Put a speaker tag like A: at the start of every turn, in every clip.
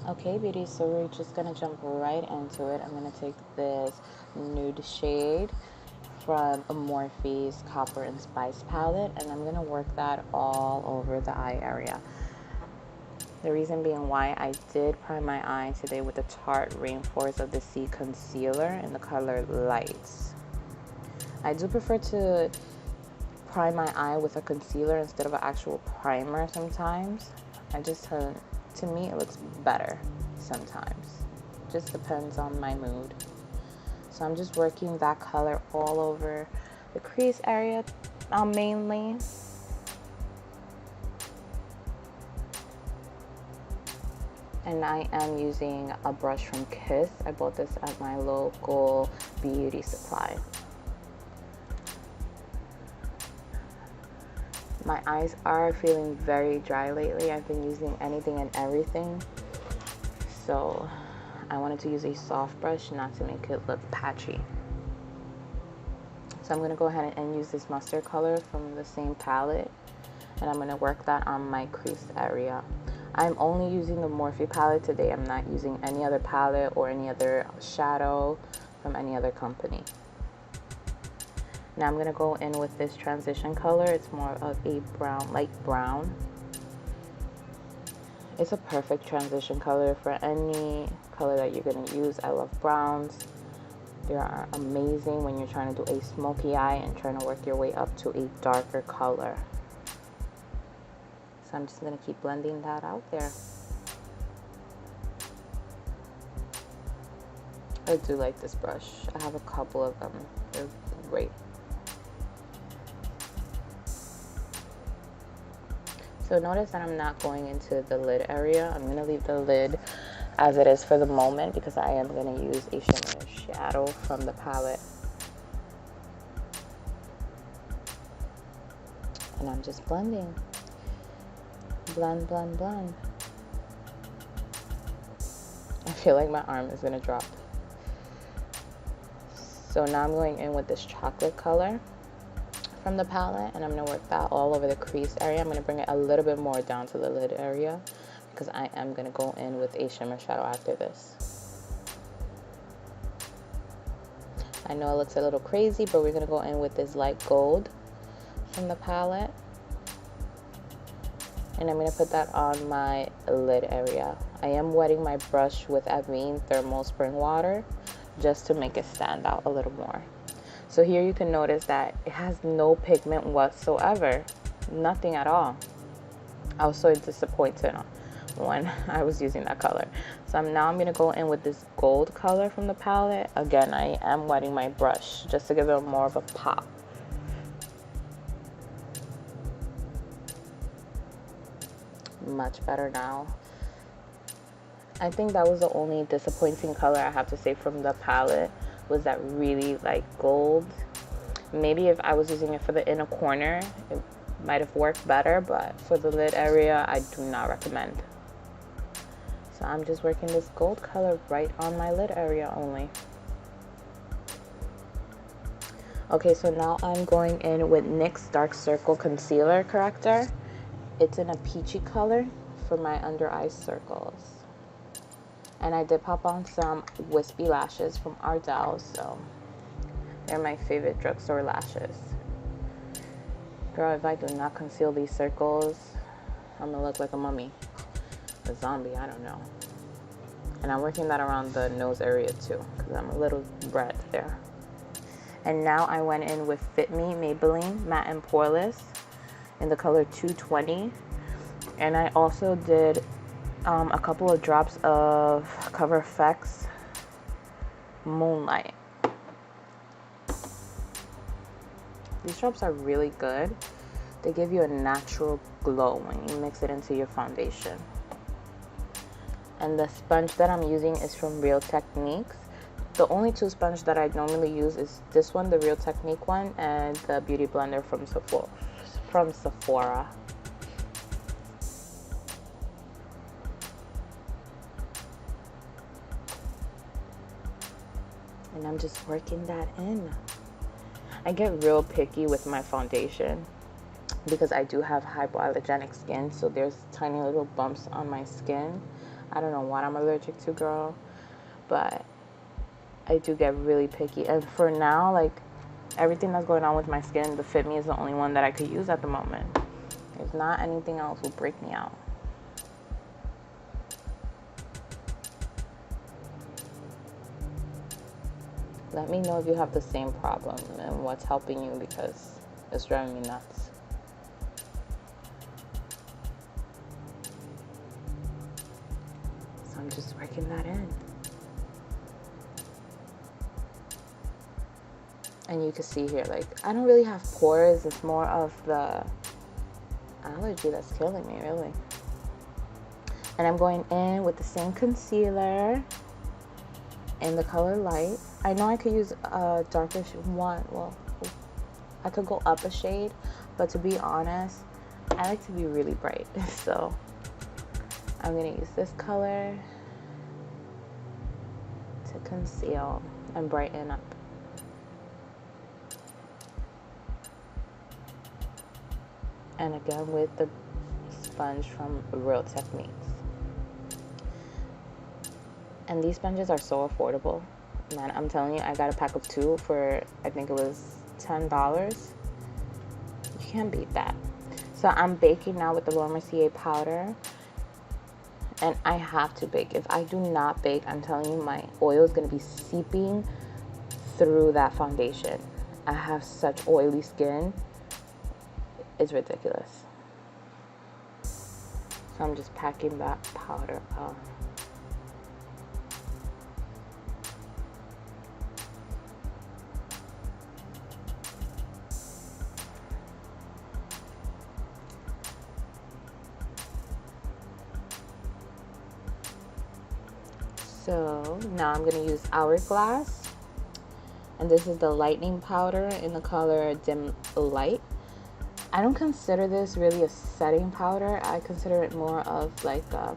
A: Okay, beauty, so we're just gonna jump right into it. I'm gonna take this nude shade from Morphe's Copper and Spice palette, and I'm gonna work that all over the eye area. The reason being why I did prime my eye today with the Tarte Rainforest of the Sea concealer in the color Lights. I do prefer to prime my eye with a concealer instead of an actual primer sometimes. To me, it looks better sometimes. Just depends on my mood. So I'm just working that color all over the crease area mainly. And I am using a brush from Kiss. I bought this at my local beauty supply. My eyes are feeling very dry lately. I've been using anything and everything. So I wanted to use a soft brush not to make it look patchy. So I'm going to go ahead and use this mustard color from the same palette. And I'm going to work that on my crease area. I'm only using the Morphe palette today. I'm not using any other palette or any other shadow from any other company. Now I'm going to go in with this transition color. It's more of a brown, light brown. It's a perfect transition color for any color that you're going to use. I love browns. They are amazing when you're trying to do a smoky eye and trying to work your way up to a darker color. So I'm just going to keep blending that out there. I do like this brush. I have a couple of them. They're great. So notice that I'm not going into the lid area. I'm going to leave the lid as it is for the moment because I am going to use a shimmer shadow from the palette. And I'm just blending. Blend, blend, blend. I feel like my arm is going to drop. So now I'm going in with this chocolate color from the palette, and I'm going to work that all over the crease area. I'm going to bring it a little bit more down to the lid area because I am going to go in with a shimmer shadow after this. I know it looks a little crazy, but we're going to go in with this light gold from the palette, and I'm going to put that on my lid area. I am wetting my brush with Avene Thermal Spring Water just to make it stand out a little more. So here you can notice that it has no pigment whatsoever. Nothing at all. I was so disappointed when I was using that color. So now I'm going to go in with this gold color from the palette. Again, I am wetting my brush just to give it more of a pop. Much better now. I think that was the only disappointing color I have to say from the palette, was that really like gold. Maybe if I was using it for the inner corner, it might have worked better, but for the lid area, I do not recommend. So I'm just working this gold color right on my lid area only. Okay, so now I'm going in with NYX Dark Circle Concealer Corrector. It's in a peachy color for my under eye circles. And I did pop on some wispy lashes from Ardell, so they're my favorite drugstore lashes. Girl, if I do not conceal these circles, I'm gonna look like a mummy. A zombie, I don't know. And I'm working that around the nose area too, because I'm a little red there. And now I went in with Fit Me Maybelline Matte and Poreless in the color 220. And I also did a couple of drops of Coverfx Moonlight. These drops are really good. They give you a natural glow when you mix it into your foundation. And the sponge that I'm using is from Real Techniques. The only two sponges that I normally use is this one, the Real Technique one, and the Beauty Blender from Sephora. And I'm just working that in. I get real picky with my foundation because I do have hypoallergenic skin, so there's tiny little bumps on my skin. I don't know what I'm allergic to, girl, but I do get really picky. And for now, like, everything that's going on with my skin, the Fit Me is the only one that I could use at the moment. If not, anything else will break me out. Let me know if you have the same problem and what's helping you, because it's driving me nuts. So I'm just working that in. And you can see here, like, I don't really have pores. It's more of the allergy that's killing me, really. And I'm going in with the same concealer in the color Light. I know I could use a darkish one. Well, I could go up a shade, but to be honest, I like to be really bright. So I'm gonna use this color to conceal and brighten up. And again with the sponge from Real Techniques. And these sponges are so affordable. Man, I'm telling you, I got a pack of 2 for, I think it was $10. You can't beat that. So I'm baking now with the Mercier powder. And I have to bake. If I do not bake, I'm telling you, my oil is going to be seeping through that foundation. I have such oily skin. It's ridiculous. So I'm just packing that powder up. So now I'm going to use Hourglass, and this is the lightening powder in the color Dim Light. I don't consider this really a setting powder. I consider it more of like a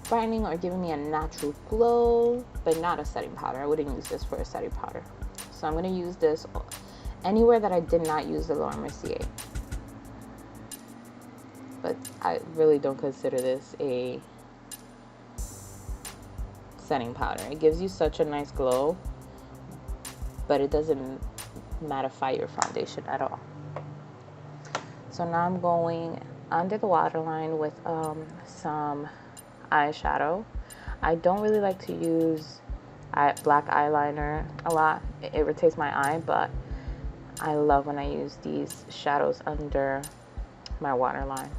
A: brightening or giving me a natural glow, but not a setting powder. I wouldn't use this for a setting powder. So I'm going to use this anywhere that I did not use the Mercier. But I really don't consider this a setting powder. It gives you such a nice glow, but it doesn't mattify your foundation at all. So now I'm going under the waterline with some eyeshadow. I don't really like to use black eyeliner a lot. It irritates my eye, but I love when I use these shadows under my waterline.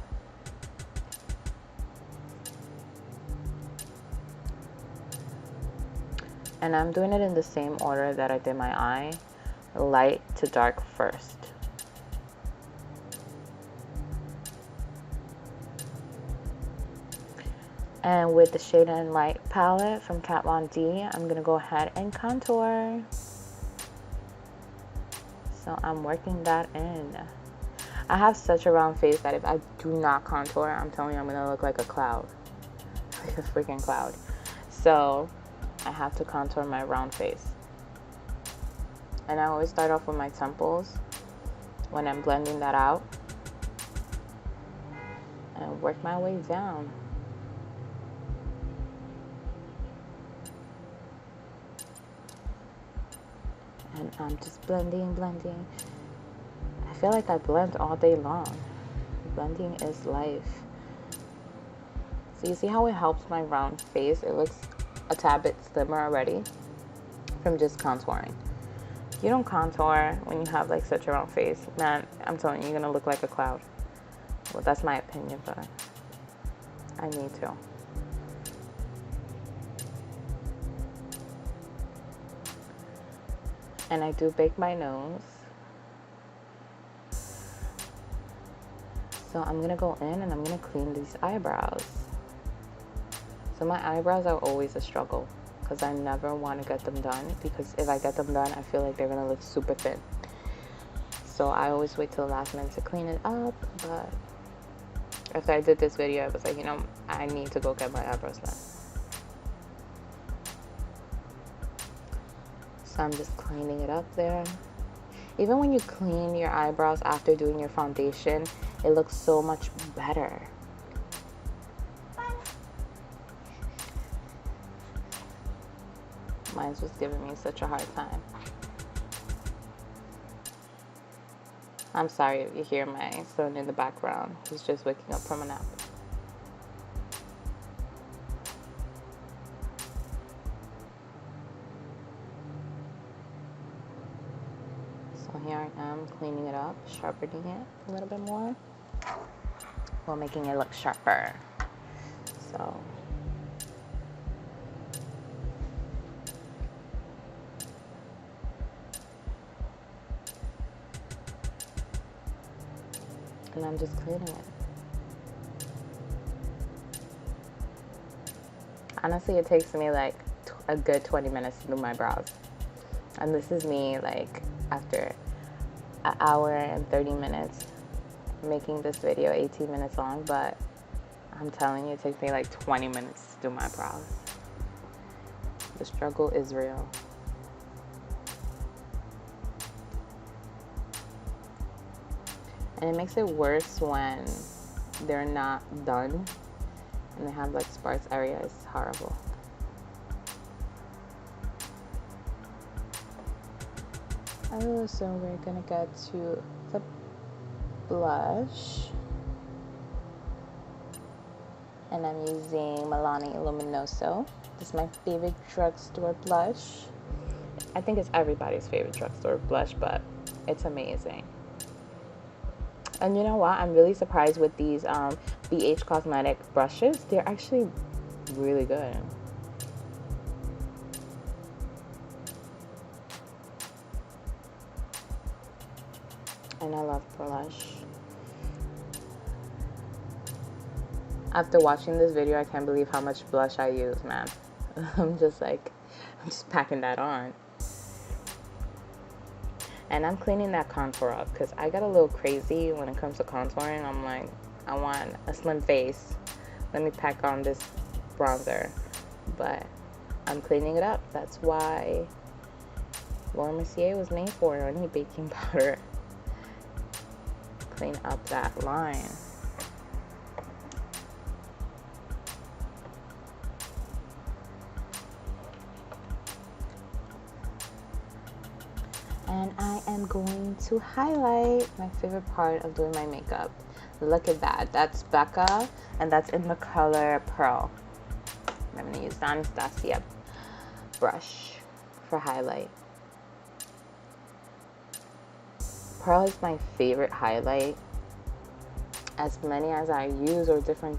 A: And I'm doing it in the same order that I did my eye, light to dark first. And with the Shade and Light palette from Kat Von D, I'm going to go ahead and contour. So I'm working that in. I have such a round face that if I do not contour, I'm telling you, I'm going to look like a cloud. Like a freaking cloud. So I have to contour my round face. And I always start off with my temples when I'm blending that out. And work my way down. And I'm just blending. I feel like I blend all day long. Blending is life. So you see how it helps my round face? It looks a tad bit slimmer already from just contouring. You don't contour when you have like such a round face, man, I'm telling you, you're gonna look like a cloud. Well, that's my opinion, but I need to. And I do bake my nose. So I'm gonna go in and I'm gonna clean these eyebrows. So my eyebrows are always a struggle because I never want to get them done, because if I get them done, I feel like they're gonna look super thin. So I always wait till the last minute to clean it up. But after I did this video, I was like, you know, I need to go get my eyebrows done. So I'm just cleaning it up there. Even when you clean your eyebrows after doing your foundation, it looks so much better. Mine was giving me such a hard time. I'm sorry if you hear my son in the background. He's just waking up from a nap. So here I am cleaning it up, sharpening it a little bit more while making it look sharper. So and I'm just cleaning it. Honestly, it takes me like a good 20 minutes to do my brows. And this is me like after an hour and 30 minutes making this video, 18 minutes long, but I'm telling you, it takes me like 20 minutes to do my brows. The struggle is real. And it makes it worse when they're not done and they have like sparse areas. It's horrible. Oh, so we're gonna get to the blush. And I'm using Milani Lumioso. This is my favorite drugstore blush. I think it's everybody's favorite drugstore blush, but it's amazing. And you know what? I'm really surprised with these BH Cosmetic brushes. They're actually really good. And I love blush. After watching this video, I can't believe how much blush I use, man. I'm just packing that on. And I'm cleaning that contour up because I got a little crazy when it comes to contouring. I'm like, I want a slim face. Let me pack on this bronzer. But I'm cleaning it up. That's why Mercier was made for. I need baking powder. Clean up that line. And I am going to highlight, my favorite part of doing my makeup. Look at that. That's Becca, and that's in the color Pearl. I'm going to use the Anastasia brush for highlight. Pearl is my favorite highlight. As many as I use or different,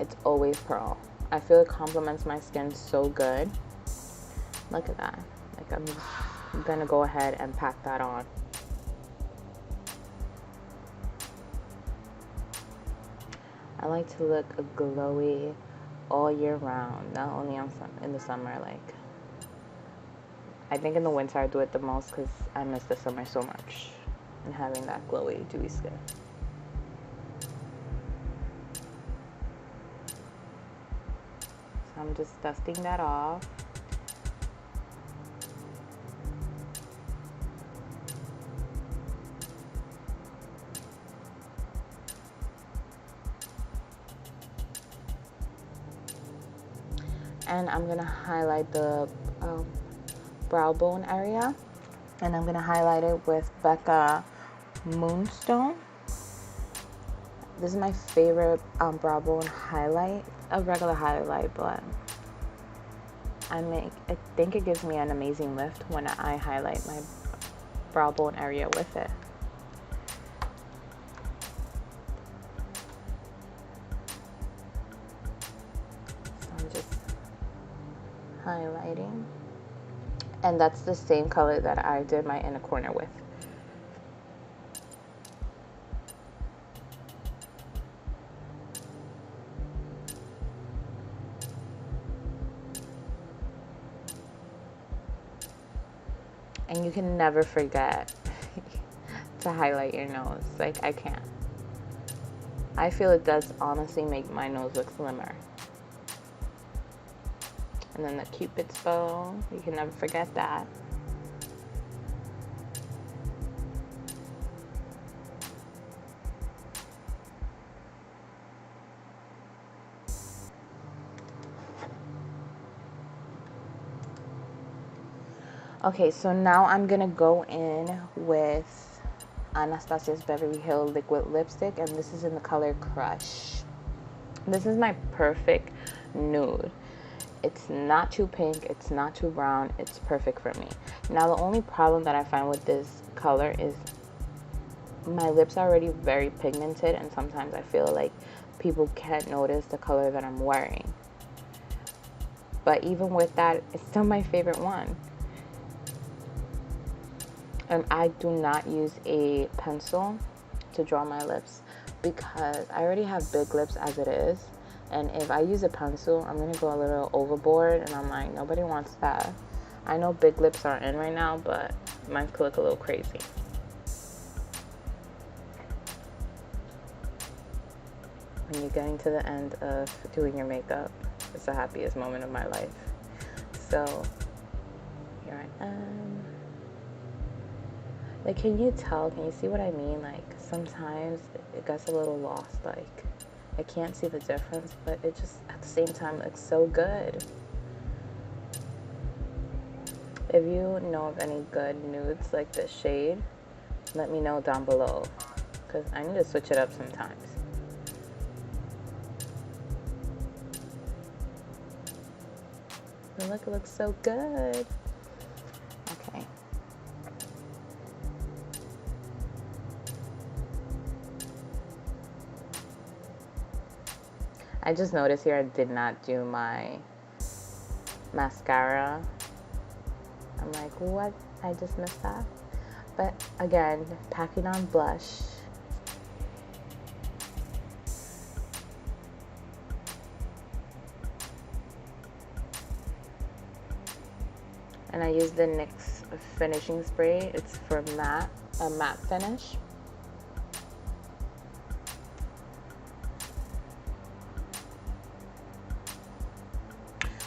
A: it's always Pearl. I feel it complements my skin so good. Look at that. Like I'm gonna go ahead and pack that on. I like to look glowy all year round, not only in the summer. Like, I think in the winter I do it the most because I miss the summer so much and having that glowy, dewy skin. So I'm just dusting that off. And I'm gonna highlight the brow bone area, and I'm gonna highlight it with Becca Moonstone. This is my favorite brow bone highlight, a regular highlight, but I think it gives me an amazing lift when I highlight my brow bone area with it. Highlighting, and that's the same color that I did my inner corner with. And you can never forget to highlight your nose. Like, I can't. I feel it does honestly make my nose look slimmer. And then the Cupid's bow, you can never forget that. Okay, so now I'm gonna go in with Anastasia's Beverly Hills liquid lipstick, and this is in the color Crush. This is my perfect nude. It's not too pink, it's not too brown, it's perfect for me. Now the only problem that I find with this color is my lips are already very pigmented, and sometimes I feel like people can't notice the color that I'm wearing. But even with that, it's still my favorite one. And I do not use a pencil to draw my lips because I already have big lips as it is. And if I use a pencil, I'm going to go a little overboard, and I'm like, nobody wants that. I know big lips are in right now, but mine could look a little crazy. When you're getting to the end of doing your makeup, it's the happiest moment of my life. So, here I am. Like, can you tell? Can you see what I mean? Like, sometimes it gets a little lost. Like, I can't see the difference, but it just, at the same time, looks so good. If you know of any good nudes like this shade, let me know down below, because I need to switch it up sometimes. And look, it looks so good. Okay. I just noticed here I did not do my mascara. I'm like, what? I just missed that. But again, packing on blush. And I use the NYX finishing spray. It's for a matte finish.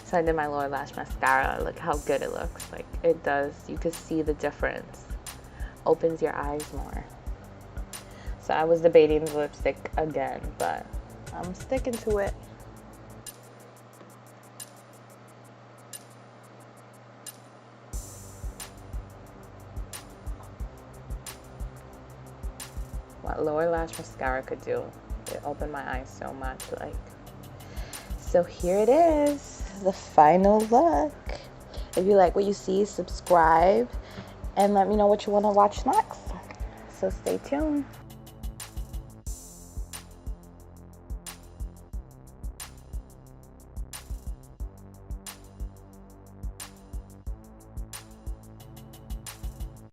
A: So I did my lower lash mascara. Look how good it looks. Like, it does. You can see the difference. Opens your eyes more. So I was debating the lipstick again, but I'm sticking to it. What lower lash mascara could do. It opened my eyes so much. Like, so here it is, the final look. If you like what you see, subscribe and let me know what you want to watch next. So stay tuned.